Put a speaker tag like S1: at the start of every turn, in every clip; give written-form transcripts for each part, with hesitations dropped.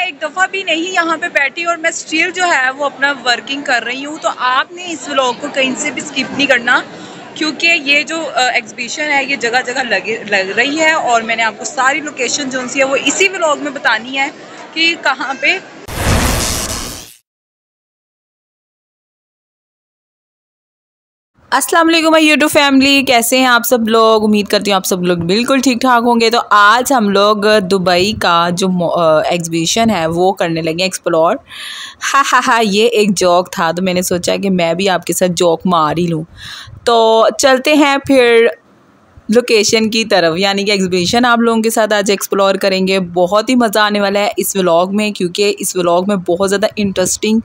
S1: एक दफ़ा भी नहीं यहाँ पे बैठी और मैं स्टिल जो है वो अपना वर्किंग कर रही हूँ। तो आपने इस व्लॉग को कहीं से भी स्किप नहीं करना, क्योंकि ये जो एग्जीबिशन है ये जगह जगह लग रही है और मैंने आपको सारी लोकेशन जो सी है वो इसी व्लॉग में बतानी है कि कहाँ पे। अस्सलाम वालेकुम माय यूट्यूब फैमिली, कैसे हैं आप सब लोग। उम्मीद करती हूँ आप सब लोग बिल्कुल ठीक ठाक होंगे। तो आज हम लोग दुबई का जो एग्जीबिशन है वो करने लगे एक्सप्लोर। हा, ये एक जोक था तो मैंने सोचा कि मैं भी आपके साथ जोक मार ही लूँ। तो चलते हैं फिर लोकेशन की तरफ, यानी कि एग्जीबिशन आप लोगों के साथ आज एक्सप्लोर करेंगे। बहुत ही मज़ा आने वाला है इस व्लॉग में, क्योंकि इस व्लॉग में बहुत ज़्यादा इंटरेस्टिंग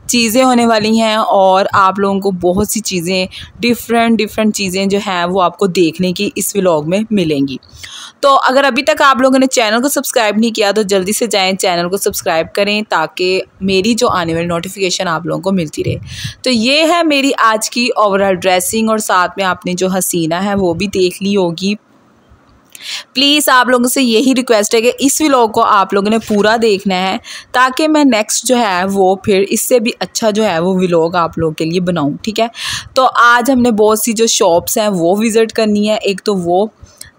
S1: चीज़ें होने वाली हैं और आप लोगों को बहुत सी चीज़ें डिफरेंट चीज़ें जो हैं वो आपको देखने की इस व्लॉग में मिलेंगी। तो अगर अभी तक आप लोगों ने चैनल को सब्सक्राइब नहीं किया तो जल्दी से जाएं, चैनल को सब्सक्राइब करें ताकि मेरी जो आने वाली नोटिफिकेशन आप लोगों को मिलती रहे। तो ये है मेरी आज की ओवरऑल ड्रेसिंग और साथ में आपने जो हसीना है वो भी देख ली होगी। प्लीज़ आप लोगों से यही रिक्वेस्ट है कि इस व्लॉग को आप लोगों ने पूरा देखना है ताकि मैं नेक्स्ट जो है वो फिर इससे भी अच्छा जो है वो व्लॉग आप लोगों के लिए बनाऊं, ठीक है। तो आज हमने बहुत सी जो शॉप्स हैं वो विज़िट करनी है, एक तो वो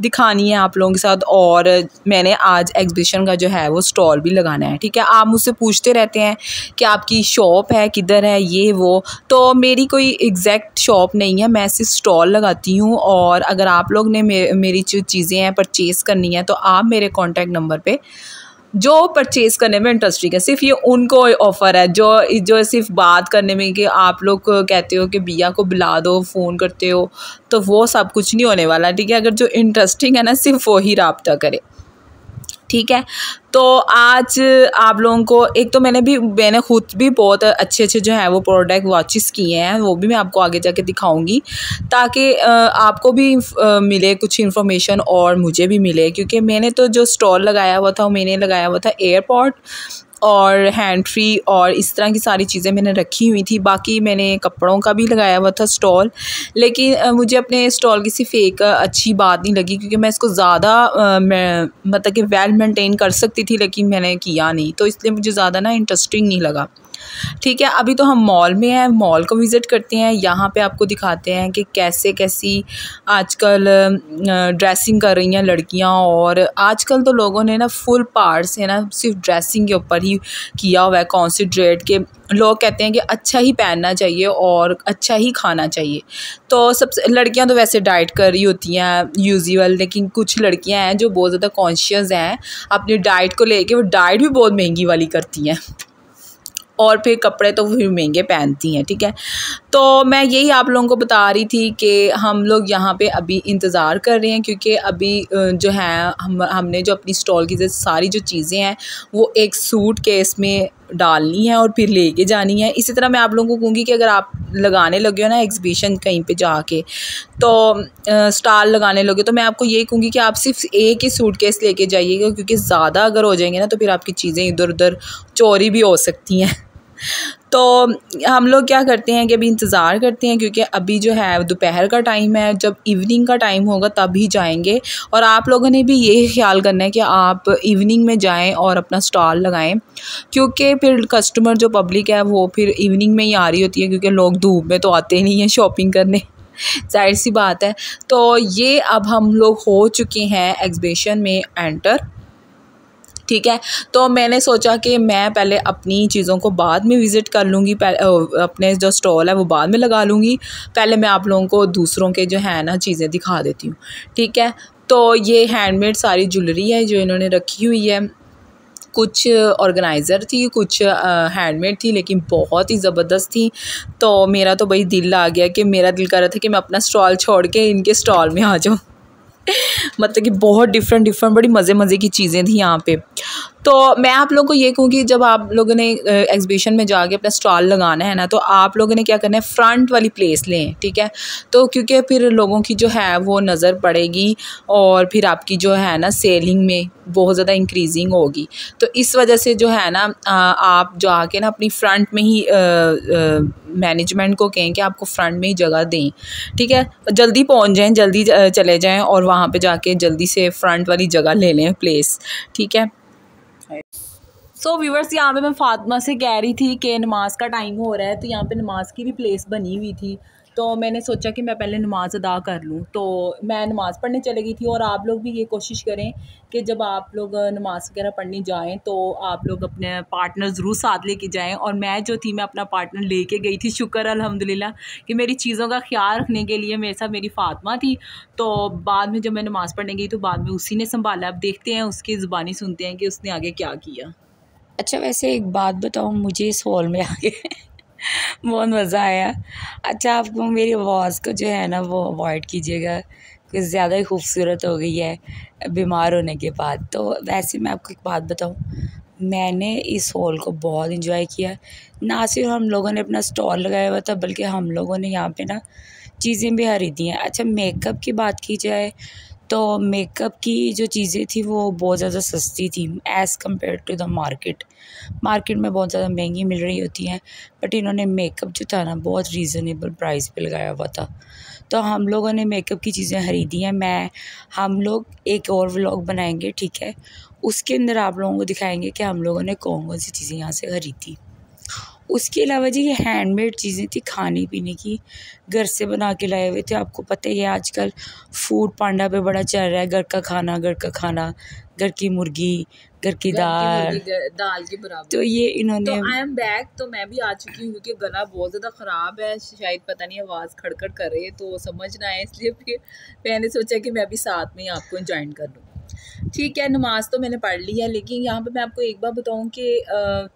S1: दिखानी है आप लोगों के साथ, और मैंने आज एग्जीबिशन का जो है वो स्टॉल भी लगाना है, ठीक है। आप मुझसे पूछते रहते हैं कि आपकी शॉप है किधर है ये वो, तो मेरी कोई एग्जैक्ट शॉप नहीं है, मैं सिर्फ स्टॉल लगाती हूँ। और अगर आप लोग ने मेरी जो चीज़ें हैं परचेज़ करनी है तो आप मेरे कॉन्टैक्ट नंबर पे जो परचेज़ करने में इंटरेस्टिंग है, सिर्फ ये उनको ऑफ़र है जो सिर्फ बात करने में कि आप लोग कहते हो कि बिया को बुला दो, फ़ोन करते हो, तो वो सब कुछ नहीं होने वाला, ठीक है। अगर जो इंटरेस्टिंग है ना सिर्फ वही राब्ता करे, ठीक है। तो आज आप लोगों को एक तो मैंने खुद भी बहुत अच्छे जो है वो प्रोडक्ट वॉचेस किए हैं, वो भी मैं आपको आगे जाके दिखाऊंगी ताकि आपको भी मिले कुछ इन्फॉर्मेशन और मुझे भी मिले, क्योंकि मैंने तो जो स्टॉल लगाया हुआ था मैंने लगाया हुआ था एयरपॉड और हैंड फ्री और इस तरह की सारी चीज़ें मैंने रखी हुई थी। बाकी मैंने कपड़ों का भी लगाया हुआ था स्टॉल, लेकिन मुझे अपने स्टॉल की सिर्फ एक अच्छी बात नहीं लगी, क्योंकि मैं इसको ज़्यादा मतलब कि वेल मेंटेन कर सकती थी लेकिन मैंने किया नहीं, तो इसलिए मुझे ज़्यादा ना इंटरेस्टिंग नहीं लगा, ठीक है। अभी तो हम मॉल में हैं, मॉल को विज़िट करते हैं। यहाँ पे आपको दिखाते हैं कि कैसी आजकल ड्रेसिंग कर रही हैं लड़कियाँ, और आजकल तो लोगों ने ना फुल पार्ट से ना सिर्फ ड्रेसिंग के ऊपर ही किया हुआ है कॉन्सेंट्रेट, के लोग कहते हैं कि अच्छा ही पहनना चाहिए और अच्छा ही खाना चाहिए। तो सबसे लड़कियां तो वैसे डाइट कर रही होती हैं यूजुअल, लेकिन कुछ लड़कियां हैं जो बहुत ज़्यादा कॉन्शियस हैं अपनी डाइट को लेके, वो डाइट भी बहुत महंगी वाली करती हैं और फिर कपड़े तो फिर महंगे पहनती हैं, ठीक है। तो मैं यही आप लोगों को बता रही थी कि हम लोग यहाँ पे अभी इंतज़ार कर रहे हैं, क्योंकि अभी जो है हमने जो अपनी स्टॉल की सारी जो चीज़ें हैं वो एक सूट केस में डालनी है और फिर लेके जानी है। इसी तरह मैं आप लोगों को कहूँगी कि अगर आप लगाने लगे हो ना एग्जीबिशन कहीं पे जाके, तो स्टॉल लगाने लगे, तो मैं आपको यही कहूँगी कि आप सिर्फ एक ही सूटकेस लेके जाइएगा, क्योंकि ज़्यादा अगर हो जाएंगे ना तो फिर आपकी चीज़ें इधर उधर चोरी भी हो सकती हैं। तो हम लोग क्या करते हैं कि अभी इंतज़ार करते हैं, क्योंकि अभी जो है दोपहर का टाइम है, जब इवनिंग का टाइम होगा तब ही जाएंगे। और आप लोगों ने भी ये ख्याल करना है कि आप इवनिंग में जाएं और अपना स्टॉल लगाएं, क्योंकि फिर कस्टमर जो पब्लिक है वो फिर इवनिंग में ही आ रही होती है, क्योंकि लोग धूप में तो आते नहीं हैं शॉपिंग करने, जाहिर सी बात है। तो ये अब हम लोग हो चुके हैं एग्जीबिशन में एंटर, ठीक है। तो मैंने सोचा कि मैं पहले अपनी चीज़ों को बाद में विज़िट कर लूँगी, अपने जो स्टॉल है वो बाद में लगा लूँगी, पहले मैं आप लोगों को दूसरों के जो है ना चीज़ें दिखा देती हूँ, ठीक है। तो ये हैंडमेड सारी ज्वेलरी है जो इन्होंने रखी हुई है, कुछ ऑर्गेनाइज़र थी, कुछ हैंडमेड थी, लेकिन बहुत ही ज़बरदस्त थी। तो मेरा तो भाई दिल आ गया कि मेरा दिल कर रहा था कि मैं अपना स्टॉल छोड़ के इनके स्टॉल में आ जाऊँ। मतलब कि बहुत डिफरेंट बड़ी मज़े की चीज़ें थी यहाँ पे। तो मैं आप लोगों को ये कहूँगी, जब आप लोगों ने एग्जीबिशन में जाके अपना स्टॉल लगाना है ना, तो आप लोगों ने क्या करना है, फ्रंट वाली प्लेस लें, ठीक है। तो क्योंकि फिर लोगों की जो है वो नज़र पड़ेगी और फिर आपकी जो है ना सेलिंग में बहुत ज़्यादा इंक्रीजिंग होगी। तो इस वजह से जो है ना आप जाके ना अपनी फ्रंट में ही मैनेजमेंट को कहें कि आपको फ्रंट में ही जगह दें, ठीक है। जल्दी पहुँच जाएँ, जल्दी चले जाएँ और वहाँ पे जाके जल्दी से फ्रंट वाली जगह ले लें प्लेस, ठीक है। सो व्यूवर्स, यहाँ पे मैं फातिमा से कह रही थी कि नमाज का टाइम हो रहा है, तो यहाँ पे नमाज की भी प्लेस बनी हुई थी, तो मैंने सोचा कि मैं पहले नमाज़ अदा कर लूँ। तो मैं नमाज़ पढ़ने चली गई थी। और आप लोग भी ये कोशिश करें कि जब आप लोग नमाज़ वगैरह पढ़ने जाएं तो आप लोग अपने पार्टनर ज़रूर साथ लेके जाएं। और मैं जो थी, मैं अपना पार्टनर लेके गई थी। शुक्र अल्हम्दुलिल्लाह कि मेरी चीज़ों का ख्याल रखने के लिए मेरे साथ मेरी फातिमा थी। तो बाद में जब मैं नमाज़ पढ़ने गई तो बाद में उसी ने संभाला। अब देखते हैं, उसकी ज़ुबानी सुनते हैं कि उसने आगे क्या किया।
S2: अच्छा, वैसे एक बात बताऊँ, मुझे इस हॉल में आके बहुत मज़ा आया। अच्छा, आपको मेरी आवाज़ को जो है ना वो अवॉइड कीजिएगा, कुछ ज़्यादा ही खूबसूरत हो गई है बीमार होने के बाद। तो वैसे मैं आपको एक बात बताऊँ, मैंने इस हॉल को बहुत इंजॉय किया। ना सिर्फ हम लोगों ने अपना स्टॉल लगाया हुआ था, बल्कि हम लोगों ने यहाँ पे ना चीज़ें भी खरीदी हैं। अच्छा, मेकअप की बात की जाए तो मेकअप की जो चीज़ें थी वो बहुत ज़्यादा सस्ती थी as compare to the market में बहुत ज़्यादा महंगी मिल रही होती हैं, बट इन्होंने मेकअप जो था ना बहुत रीज़नेबल प्राइस पे लगाया हुआ था। तो हम लोगों ने मेकअप की चीज़ें ख़रीदी हैं। हम लोग एक और व्लॉग बनाएंगे, ठीक है, उसके अंदर आप लोगों को दिखाएंगे कि हम लोगों ने कौन कौन सी चीज़ें यहाँ से ख़रीदी। उसके अलावा जी, ये हैंडमेड चीज़ें थी खाने पीने की, घर से बना के लाए हुए थे। आपको पता ही है आजकल फूड पांडा पे बड़ा चल रहा है, घर का खाना, घर की मुर्गी, घर की दाल
S1: के बराबर।
S2: तो ये इन्होंने
S1: तो आई एम बैक। तो मैं भी आ चुकी हूँ कि गला बहुत ज़्यादा ख़राब है, शायद पता नहीं आवाज़ खड़खड़ कर रही है तो समझ ना आए, इसलिए फिर मैंने सोचा कि मैं भी साथ में ही आपको ज्वाइन कर लूँ। ठीक है, नमाज तो मैंने पढ़ ली है, लेकिन यहाँ पे मैं आपको एक बात बताऊँ कि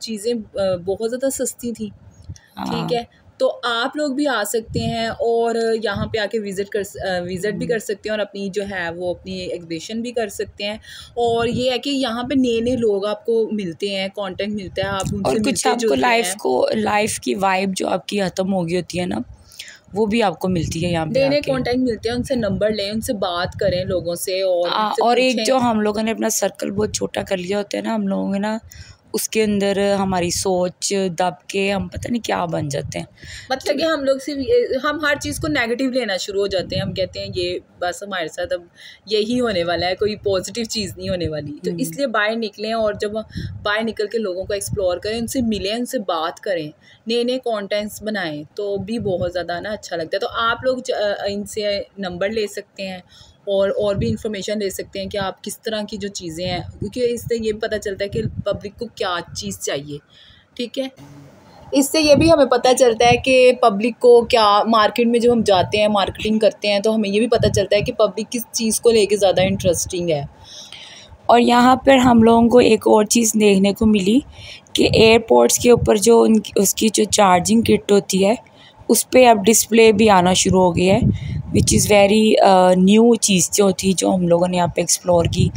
S1: चीज़ें बहुत ज़्यादा सस्ती थी। ठीक है, तो आप लोग भी आ सकते हैं और यहाँ पे आके विज़िट भी कर सकते हैं और अपनी जो है वो अपनी एग्जीबिशन भी कर सकते हैं। और ये है कि यहाँ पे नए नए लोग आपको मिलते हैं, कांटेक्ट मिलता है, आप उनसे
S2: और कुछ आपको लाइफ की वाइब जो आपकी ख़त्म हो गई होती है ना, वो भी आपको मिलती है यहाँ पे।
S1: नए कॉन्टेक्ट मिलते हैं, उनसे नंबर लें, उनसे बात करें लोगों से
S2: और एक जो हम लोगों ने अपना सर्कल बहुत छोटा कर लिया होता है ना, हम लोगों ने ना उसके अंदर हमारी सोच दब के हम पता नहीं क्या बन जाते हैं।
S1: मतलब कि हम लोग सिर्फ हम हर चीज़ को नेगेटिव लेना शुरू हो जाते हैं। हम कहते हैं ये बस हमारे साथ अब यही होने वाला है, कोई पॉजिटिव चीज़ नहीं होने वाली। तो इसलिए बाहर निकलें और जब बाहर निकल के लोगों को एक्सप्लोर करें, उनसे मिलें, उनसे बात करें, नए नए कॉन्टेंट्स बनाएं, तो भी बहुत ज़्यादा ना अच्छा लगता है। तो आप लोग इनसे नंबर ले सकते हैं और भी इंफॉर्मेशन ले सकते हैं कि आप किस तरह की जो चीज़ें हैं, क्योंकि इससे ये पता चलता है कि पब्लिक को क्या चीज़ चाहिए। ठीक है, इससे ये भी हमें पता चलता है कि पब्लिक को क्या, मार्केट में जब हम जाते हैं मार्केटिंग करते हैं तो हमें ये भी पता चलता है कि पब्लिक किस चीज़ को लेके ज़्यादा इंटरेस्टिंग है।
S2: और यहाँ पर हम लोगों को एक और चीज़ देखने को मिली कि एयरपोर्ट्स के ऊपर जो उसकी जो चार्जिंग किट होती है उस पर अब डिस्प्ले भी आना शुरू हो गया है, विच इज़ वेरी न्यू चीज़ जो थी जो हम लोगों ने यहाँ पे एक्सप्लोर की।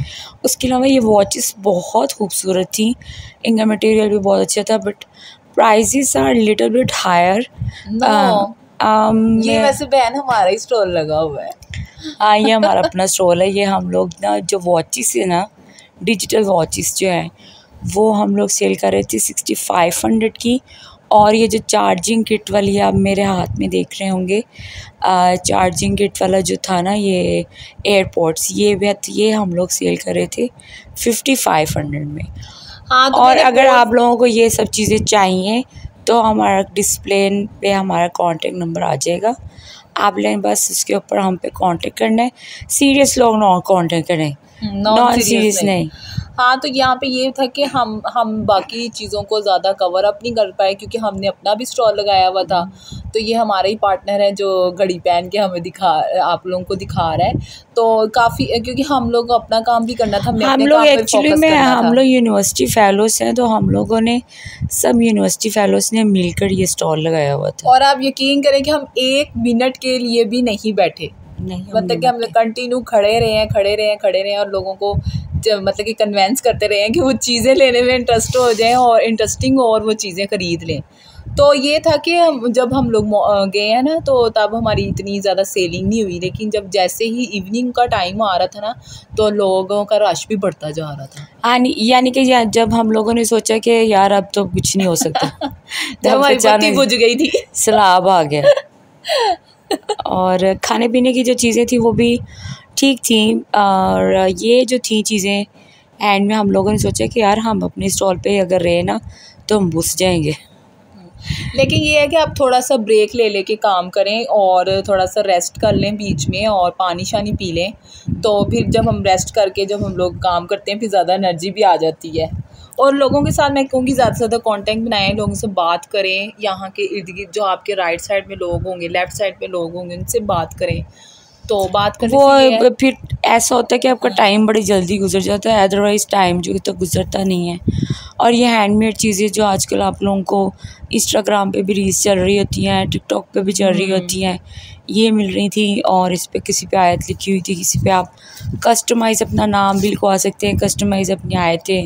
S2: उसके अलावा ये वॉचेस बहुत खूबसूरत थी, इनका मटेरियल भी बहुत अच्छा था, but prices are little bit higher.
S1: ये वैसे बहन हमारा ही स्टॉल लगा हुआ है।
S2: हाँ, ये हमारा अपना स्टॉल है। ये हम लोग ना जो वॉचेस है ना, डिजिटल वॉचेस जो हैं वो हम लोग सेल कर रहे थे 6500 की। और ये जो चार्जिंग किट वाली आप मेरे हाथ में देख रहे होंगे, चार्जिंग किट वाला जो था ना, ये एयरपोर्ट्स, ये हम लोग सेल कर रहे थे 5500 में।
S1: हाँ, तो
S2: और अगर आप लोगों को ये सब चीज़ें चाहिए तो हमारा डिस्प्ले पे हमारा कॉन्टेक्ट नंबर आ जाएगा, आप लें बस उसके ऊपर हम पे कांटेक्ट करना है। सीरियस लोग नॉन कांटेक्ट करें, नॉन सीरियस नहीं।
S1: हाँ, तो यहाँ पे ये था कि हम बाकी चीज़ों को ज़्यादा कवर अप नहीं कर पाए क्योंकि हमने अपना भी स्टॉल लगाया हुआ था। तो ये हमारा ही पार्टनर है जो घड़ी पहन के हमें आप लोगों को दिखा रहा है। तो काफ़ी, क्योंकि हम लोग अपना काम भी करना था,
S2: हम लोग एक्चुअली में हम लोग यूनिवर्सिटी फेलोज़ हैं, तो हम लोगों ने सब यूनिवर्सिटी फेलोज़ ने मिलकर ये स्टॉल लगाया हुआ था।
S1: और आप यकीन करें कि हम 1 मिनट के लिए भी नहीं बैठे, मतलब कि हम कंटिन्यू खड़े रहे और लोगों को मतलब कि कन्वेंस करते रहे हैं कि वो चीज़ें लेने में इंटरेस्ट हो जाएं और इंटरेस्टिंग हो और वो चीज़ें ख़रीद लें। तो ये था कि जब हम लोग गए हैं ना, तो तब हमारी इतनी ज़्यादा सेलिंग नहीं हुई, लेकिन जब जैसे ही इवनिंग का टाइम आ रहा था ना, तो लोगों का रश भी बढ़ता जा रहा था।
S2: यानी कि जब हम लोगों ने सोचा कि यार अब तो कुछ नहीं हो सकता
S1: जब हमारी बत्ती बुझ गई थी,
S2: सैलाब आ गया। और खाने पीने की जो चीज़ें थी वो भी ठीक थी। और ये जो थी चीज़ें एंड में हम लोगों ने सोचा कि यार हम अपने स्टॉल पे अगर रहे ना तो हम घुस जाएंगे।
S1: लेकिन ये है कि आप थोड़ा सा ब्रेक ले लेके काम करें और थोड़ा सा रेस्ट कर लें बीच में और पानी शानी पी लें, तो फिर जब हम रेस्ट करके जब हम लोग काम करते हैं फिर ज़्यादा एनर्जी भी आ जाती है। और लोगों के साथ मैं कहूँगी ज़्यादा से ज़्यादा कॉन्टेक्ट बनाएं, लोगों से बात करें, यहाँ के इर्द गिर्द जो आपके राइट साइड में लोग होंगे, लेफ़्ट साइड में लोग होंगे, उनसे बात करें। तो बात करने
S2: वो फिर ऐसा होता है कि आपका टाइम बड़ी जल्दी गुजर जाता है, अदरवाइज़ टाइम जो तो गुजरता नहीं है। और ये हैंडमेड चीज़ें जो आजकल आप लोगों को इंस्टाग्राम पे भी रील्स चल रही होती हैं, टिकटॉक पे भी चल रही होती हैं, ये मिल रही थी और इस पे किसी पे आयत लिखी हुई थी, किसी पे आप कस्टमाइज़ अपना नाम भी लिखवा सकते हैं, कस्टमाइज़ अपनी आयतें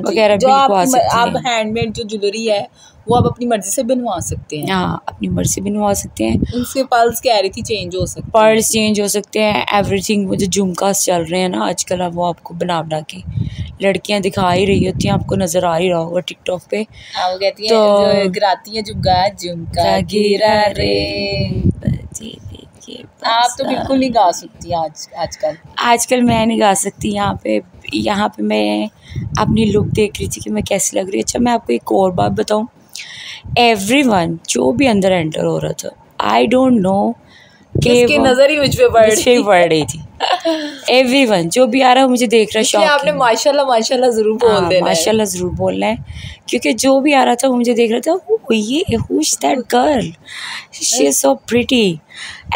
S2: वगैरह भी लिखवा सकते हैं।
S1: आप हैंडमेड जो ज्वेलरी है वो आप अपनी मर्ज़ी से बनवा सकते हैं।
S2: हाँ, अपनी मर्ज़ी से बनवा सकते हैं।
S1: उनसे पर्ल्स कह रही थी चेंज हो सकते हैं,
S2: पर्ल्स चेंज हो सकते हैं, एवरीथिंग। वो जो झुमकास चल रहे हैं ना आजकल, अब वो आपको बना के लड़कियां दिखा ही रही होती हैं, आपको नज़र आ ही रहा होगा टिकटॉक पे।
S1: वो कहती हैं तो गिराती है झुमका गिरा रे। आप तो बिल्कुल नहीं गा सकती आजकल
S2: मैं नहीं गा सकती। यहाँ पे मैं अपनी लुक देख रही थी कि मैं कैसी लग रही है। अच्छा, मैं आपको एक और बात बताऊँ, एवरीवन जो भी अंदर एंटर हो रहा था, आई डोंट नो कि
S1: नजर ही मुझ पे
S2: पड़ रही थी। एवरीवन जो भी आ रहा है मुझे देख रहा है, शौक
S1: आपने माशाल्लाह माशाल्लाह जरूर बोल देना है।
S2: माशाल्लाह जरूर बोलना है, क्योंकि जो भी आ रहा था वो मुझे देख रहा था, ये who is that girl, she is so pretty,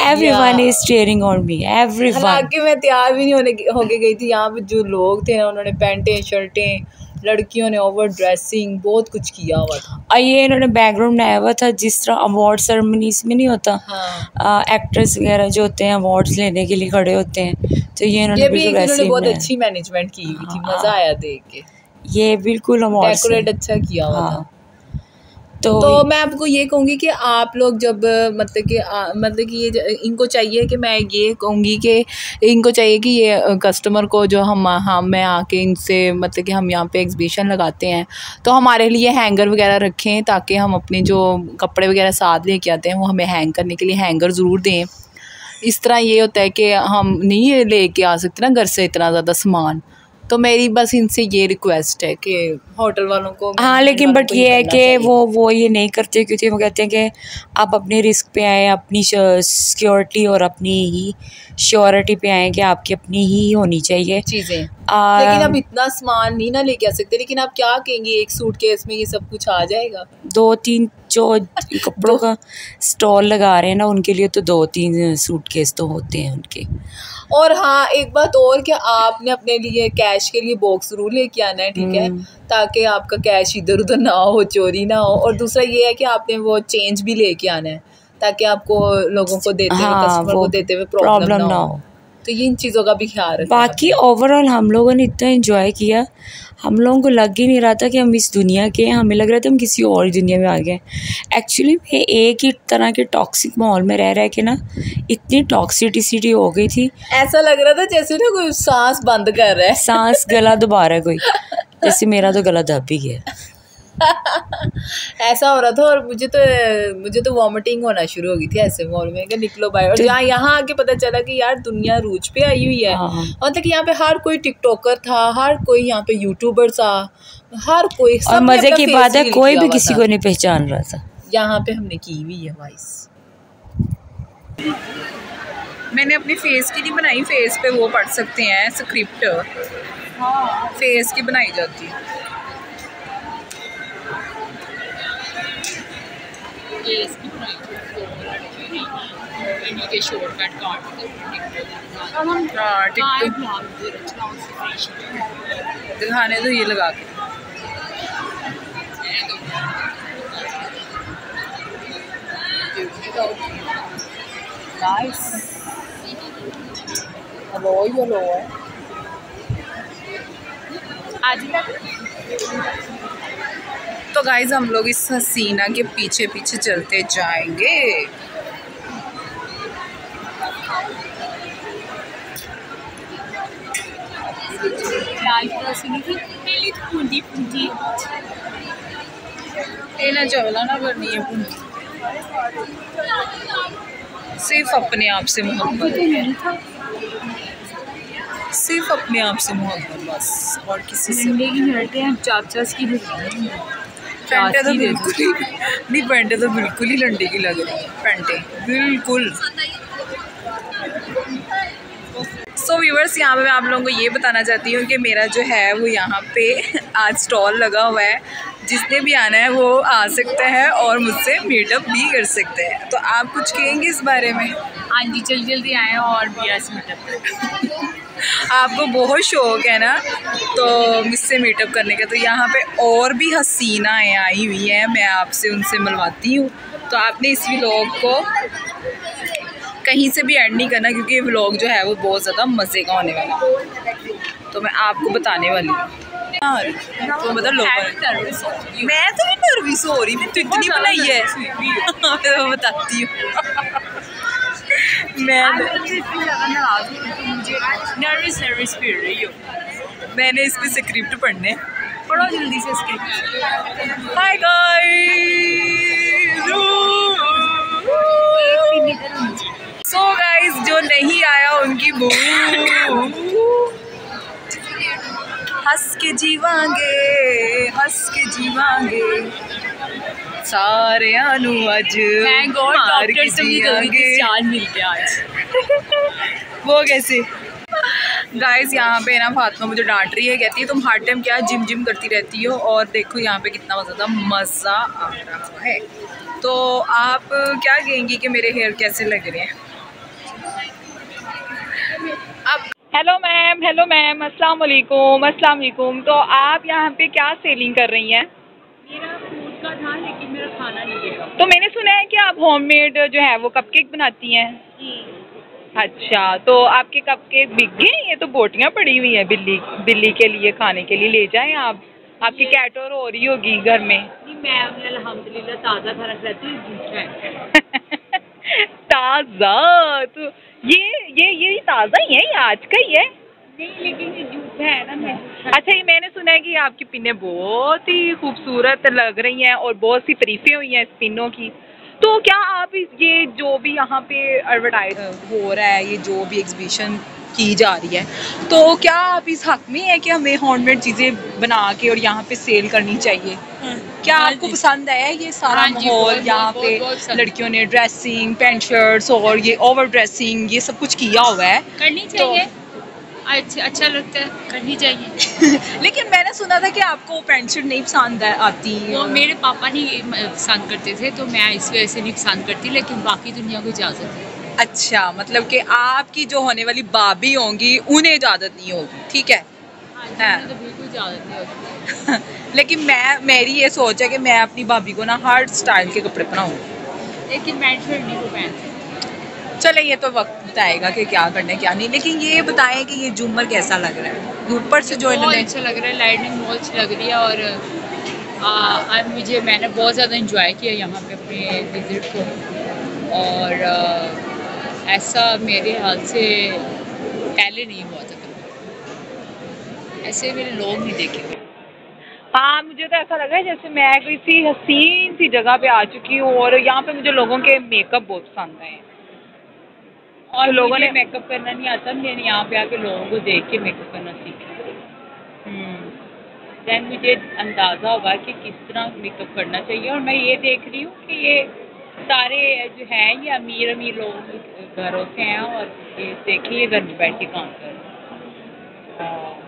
S2: everyone is steering on me, everyone.
S1: हालांकि मैं तैयार भी नहीं होके गई थी, यहाँ पे जो लोग थे ना उन्होंने पैंटें शर्टें, लड़कियों ने ओवर ड्रेसिंग बहुत कुछ किया हुआ था।
S2: और ये इन्होंने बैकग्राउंड बनाया हुआ था जिस तरह अवार्ड सेरेमनीज में नहीं होता, एक्टर्स वगैरह जो होते हैं अवार्ड्स लेने के लिए खड़े होते हैं, तो ये इन्होंने
S1: बहुत अच्छी मैनेजमेंट की हुई थी, मज़ा आया देख के।
S2: ये बिल्कुल
S1: डेकोरेट अच्छा किया हुआ था। तो मैं आपको ये कहूँगी कि आप लोग जब मतलब कि ये इनको चाहिए कि मैं ये कहूँगी कि इनको चाहिए कि ये कस्टमर को जो मैं आके इनसे मतलब कि हम यहाँ पे एग्जीबिशन लगाते हैं तो हमारे लिए हैंगर वगैरह रखें, ताकि हम अपने जो कपड़े वगैरह साथ लेके आते हैं वो हमें हैंग करने के लिए हैंगर ज़रूर दें। इस तरह ये होता है कि हम नहीं लेके आ सकते ना घर से इतना ज़्यादा सामान। तो मेरी बस इनसे ये रिक्वेस्ट है कि होटल वालों को,
S2: हाँ, लेकिन बट ये है कि वो ये नहीं करते, क्योंकि वो कहते हैं कि आप अपने रिस्क पे आए, अपनी सिक्योरिटी और अपनी ही श्योरिटी पे आए कि आपकी अपनी ही होनी चाहिए
S1: चीज़ें। लेकिन अब इतना सामान नहीं ना लेके आ सकते। लेकिन आप क्या कहेंगे, एक सूटकेस में ये सब कुछ आ जाएगा?
S2: 2-3 जो कपड़ों का स्टॉल लगा रहे हैं ना उनके लिए तो 2-3 सूटकेस तो होते हैं उनके।
S1: और हाँ, एक बात और कि आपने अपने लिए कैश के लिए बॉक्स जरूर लेके आना है, ठीक है, ताकि आपका कैश इधर उधर ना हो, चोरी ना हो। और दूसरा ये है कि आपने वो चेंज भी लेके आना है ताकि आपको लोगों को देते हुए, कस्टमर को देते हुए प्रॉब्लम ना हो। तो ये इन चीज़ों का भी ख्याल रखना।
S2: बाकी ओवरऑल हम लोगों ने इतना एंजॉय किया, हम लोगों को लग ही नहीं रहा था कि हम इस दुनिया के हैं, हमें लग रहा था हम किसी और दुनिया में आ गए। एक्चुअली में एक ही तरह के टॉक्सिक माहौल में रह के ना इतनी टॉक्सिसिटी हो गई थी, ऐसा लग रहा था जैसे ना कोई सांस बंद कर रहा है, सांस गला दबा रहा है कोई, जैसे मेरा तो गला दब ही गया।
S1: ऐसा हो रहा था। और मुझे तो वॉमिटिंग होना शुरू हो गई थी ऐसे माहौल में कि निकलो बाहर। और यहाँ आके पता चला कि यार दुनिया रूज पे आई हुई है। मतलब कि यहाँ पे हर कोई टिकटॉकर था, हर कोई यहाँ पे यूट्यूबर था, हर कोई।
S2: और मजे की बात है कोई भी किसी को नहीं पहचान रहा था।
S1: यहाँ पे हमने की हुई है वॉइस। मैंने अपने फेस की नहीं बनाई, फेस पे वो पढ़ सकते हैं स्क्रिप्ट, फेस की बनाई जाती है। दिखाने तो ये लगा के तो गाइस हम लोग इस हसीना के पीछे पीछे चलते जाएंगे। ना चवला ना करनी है पूंजी, सिर्फ अपने आप से मोहब्बत। सिर्फ अपने आप से मोहब्बत बस, और किसी से
S2: की शर्टें हैं 50 की
S1: पैंटे तो बिल्कुल ही नहीं, पैंटे तो बिल्कुल ही लंडे की लग रही है पैंटे, बिल्कुल। सो व्यूअर्स, यहाँ पे मैं आप लोगों को ये बताना चाहती हूँ कि मेरा जो है वो यहाँ पे आज स्टॉल लगा हुआ है। जिसने भी आना है वो आ सकता है और मुझसे मीटअप भी कर सकते हैं। तो आप कुछ कहेंगे इस बारे में?
S2: हाँ जी, जल्दी जल्दी आए और मीटअप करें।
S1: आपको बहुत शौक है ना तो मुझसे मीटअप करने का। तो यहाँ पे और भी हसीनाएँ आई हुई हैं, मैं आपसे उनसे मिलवाती हूँ। तो आपने इस व्लॉग को कहीं से भी एंड नहीं करना, क्योंकि ये व्लॉग जो है वो बहुत ज़्यादा मज़े का होने वाला है। तो मैं आपको बताने वाली हूँ। तो मतलब लोग, मैं तो नहीं नर्वस हो रही, मैं तो इतनी बनाई है। मैं बताती हूँ मैं
S2: नर्वस फील रही हो।
S1: मैंने इस पे स्क्रिप्ट पढ़ने,
S2: पढ़ो जल्दी से स्क्रिप्ट।
S1: हाय सो गाइस, जो नहीं आया उनकी हंस के जीवांगे, हंस के जीवांगे सारे अनु अज मार के जीवांगे।
S2: मिल गया आज।
S1: वो कैसे? गाइस यहाँ पे ना फातिमा मुझे डांट रही है, कहती है तुम हर टाइम क्या जिम जिम करती रहती हो। और देखो यहाँ पे कितना ज़्यादा मज़ा आ रहा है। तो आप क्या कहेंगी कि मेरे हेयर कैसे लग रहे हैं? अब हेलो मैम, अस्सलाम वालेकुम, अस्सलाम वालेकुम। तो आप यहाँ पे क्या सेलिंग कर रही हैं?
S2: मेरा फूड का था, लेकिन मेरा खाना नहीं गया।
S1: तो मैंने सुना है कि आप होममेड जो है वो कपकेक बनाती हैं।
S2: जी।
S1: अच्छा, तो आपके कपकेक बिक गए? ये तो बोटियाँ पड़ी हुई हैं बिल्ली के लिए खाने के लिए, ले जाएं आप। आपकी कैट और हो रही होगी घर में।
S2: नहीं, मैं अल्हम्दुलिल्लाह ताज़ा खाना खिलाती हूँ।
S1: ताज़ा? तो ये ताज़ा ही है, ये आज का ही है?
S2: नहीं, लेकिन ये जूस है ना। मैं
S1: अच्छा, ये मैंने सुना है कि आपकी पिनें बहुत ही खूबसूरत लग रही हैं और बहुत सी तारीफें हुई हैं इस पिनों की। तो क्या आप ये जो भी यहाँ पे एडवर्टाइज हो रहा है, ये जो भी एग्जीबिशन की जा रही है, तो क्या आप इस हक में है कि हमें होममेड चीज़ें बना के और यहाँ पे सेल करनी चाहिए? क्या आपको पसंद है ये सारा माहौल? यहाँ पे लड़कियों ने ड्रेसिंग, पैंट शर्ट्स और ये ओवर ड्रेसिंग, ये सब कुछ किया हुआ है।
S2: करनी चाहिए, अच्छा लगता है, करनी चाहिए।
S1: लेकिन मैंने सुना था कि आपको पैंट शर्ट नहीं पसंद आती।
S2: वो मेरे पापा नहीं पसंद करते थे, तो मैं इस वजह से नहीं पसंद करती, लेकिन बाकी दुनिया को इजाज़त है।
S1: अच्छा, मतलब कि आपकी जो होने वाली भाभी होंगी उन्हें इजाज़त नहीं होगी, ठीक है?
S2: हाँ, तो बिल्कुल इजाज़त नहीं होती।
S1: लेकिन मेरी ये सोच है कि मैं अपनी भाभी को ना हर स्टाइल के कपड़े पहनाऊँ,
S2: लेकिन पैंट शर्ट नहीं को पहनते।
S1: चले, ये तो वक्त बताएगा कि क्या करना है क्या नहीं। लेकिन ये बताएं कि ये झूमर कैसा लग रहा है ऊपर से? जो
S2: बहुत अच्छा लग रहा है, लाइटिंग बहुत अच्छी लग रही है। और मैंने बहुत ज़्यादा इंजॉय किया यहाँ पे अपने विज़िट को। और ऐसा मेरे हाल से पहले नहीं हुआ था कभी, ऐसे मेरे लोग नहीं देखे।
S1: हाँ, मुझे तो ऐसा लगा जैसे मैं किसी हसीन सी जगह पे आ चुकी हूँ। और यहाँ पे मुझे लोगों के मेकअप बहुत पसंद आए।
S2: और लोगों ने मेकअप करना नहीं आता, मैंने यहाँ पे आके लोगों को देख के मेकअप करना सीखा। दैन मुझे अंदाज़ा होगा कि किस तरह मेकअप करना चाहिए। और मैं ये देख रही हूँ कि ये सारे जो हैं ये अमीर लोग घरों से हैं, और ये देखिए घर में बैठ के काम कर रहे हैं।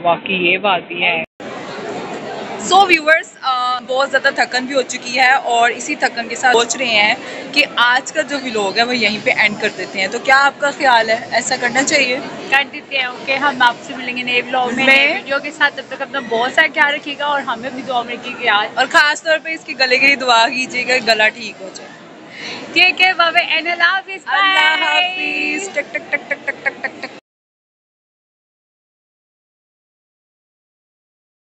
S2: वाकई ये बात भी है। सो व्यूअर्स, बहुत ज़्यादा थकन भी हो चुकी है और इसी थकन के साथ सोच रहे हैं कि आज का जो व्लॉग है वो यहीं पे एंड कर देते हैं। तो क्या आपका ख्याल है, ऐसा करना चाहिए? कर देते हैं। ओके, हम आपसे मिलेंगे नए व्लॉग में, नए वीडियो के साथ। तब तक अपना बहुत सारा ख्याल रखिएगा और हमें भी दुआ में रखिएगा यार।
S1: और ख़ास तौर पे इसके गले की दुआ कीजिएगा, गला ठीक हो जाए।
S2: ठीक है, बाय बाय, अल्लाह हाफिज़।
S1: अल्लाह हाफिज़। टक टक टक टक टक टक टक।